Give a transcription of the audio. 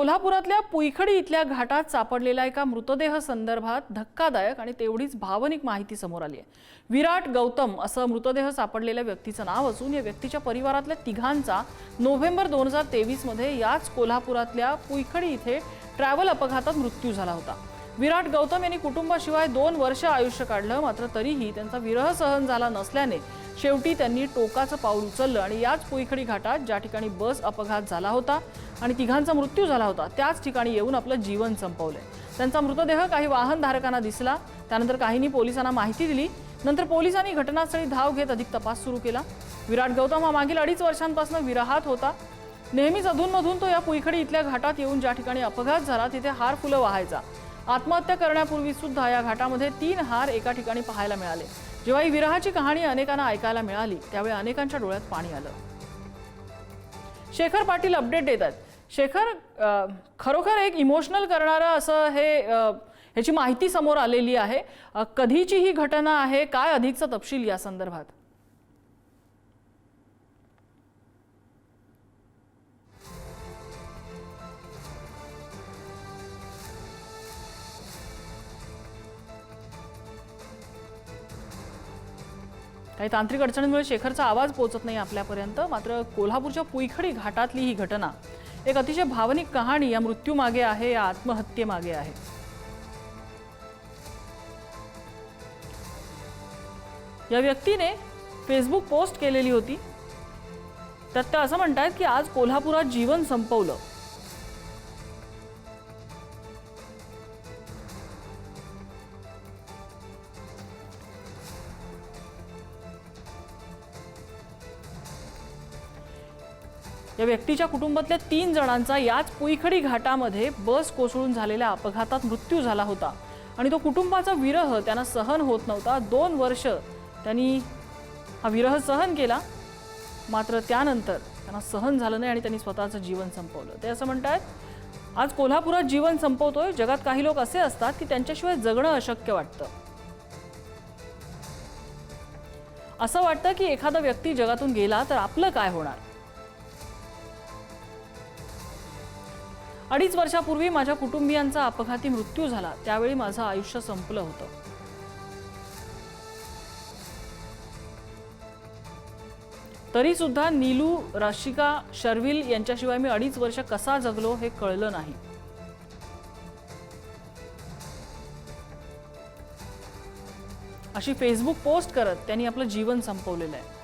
कोल्हापुरातल्या पुईखडी इथल्या घाटात सापडलेल्या एका मृतदेह संदर्भात धक्कादायक आणि तेवढीच भावनिक माहिती समोर आली आहे। विराट गौतम असं मृतदेह सापडलेल्या व्यक्तीचं नाव असून या व्यक्तीच्या परिवारातल्या तिघांचा नोव्हेंबर 2023 मध्ये याच कोल्हापुरातल्या पुईखडी इथे ट्रॅव्हल अपघातात मृत्यू झाला होता। विराट गौतम यांनी कुटुंबाशिवाय 2 वर्ष आयुष्य काढलं, मात्र तरीही त्यांचा विरह सहन झाला नसल्याने शेवटी त्यांनी टोकाचं पाऊल उचललं आणि याच पुईखडी घाटात ज्या ठिकाणी बस अपघात झाला होता आणि तिघांचा मृत्यू झाला होता त्याच ठिकाणी येऊन आपलं जीवन संपवलंय। त्यांचा मृतदेह काही वाहनधारकांना दिसला, त्यानंतर काहींनी पोलिसांना माहिती दिली। नंतर पोलिसांनी घटनास्थळी धाव घेत अधिक तपास सुरू केला। विराट गौतम हा मागील 2.5 वर्षांपासून विरहात होता। नेहमीच अधूनमधून तो या पुईखडी इथल्या घाटात येऊन ज्या ठिकाणी अपघात झाला तिथे हार फुलं वाहायचा। आत्महत्या करण्यापूर्वी सुद्धा या घाटामध्ये 3 हार एका ठिकाणी पाहायला मिळाले। जेव्हा ही विरहाची कहाणी अनेकांना ऐकायला मिळाली त्यावेळी अनेकांच्या डोळ्यात पाणी आलं। शेखर पाटील अपडेट देतात। शेखर, खरोखर एक इमोशनल करणारं असं ह्याची माहिती समोर आलेली आहे। कधीची ही घटना आहे, काय अधिकचा तपशील या संदर्भात? काही तांत्रिक अडचणींमुळे शेखरचा आवाज पोहोचत नाही आपल्यापर्यंत, मात्र कोल्हापूरच्या पुईखडी घाटातली ही घटना एक अतिशय भावनिक कहाणी या मृत्यूमागे आहे, या आत्महत्येमागे आहे। या व्यक्तीने फेसबुक पोस्ट केलेली होती, त्यात ते असं म्हणतात की आज कोल्हापुरात जीवन संपवलं। या व्यक्तीच्या कुटुंबातल्या 3 जणांचा याच पुईखडी घाटामध्ये बस कोसळून झालेल्या अपघातात मृत्यू झाला होता आणि तो कुटुंबाचा विरह त्यांना सहन होत नव्हता। 2 वर्ष त्यांनी हा विरह सहन केला, मात्र त्यानंतर त्यांना सहन झालं नाही आणि त्यांनी स्वतःचं जीवन संपवलं। ते असं म्हणतात, आज कोल्हापुरात जीवन संपवतोय। जगात काही लोक असे असतात की त्यांच्याशिवाय जगणं अशक्य वाटतं। असं वाटतं की एखादा व्यक्ती जगातून गेला तर आपलं काय होणार। 2.5 वर्षापूर्वी माझ्या कुटुंबियांचा अपघाती मृत्यू झाला, त्यावेळी माझं आयुष्य संपलं होतं। तरी सुद्धा नीलू, राशिका, शर्विल यांच्याशिवाय मी 2.5 वर्ष कसा जगलो हे कळलं नाही। अशी फेसबुक पोस्ट करत त्यांनी आपलं जीवन संपवलेलं आहे।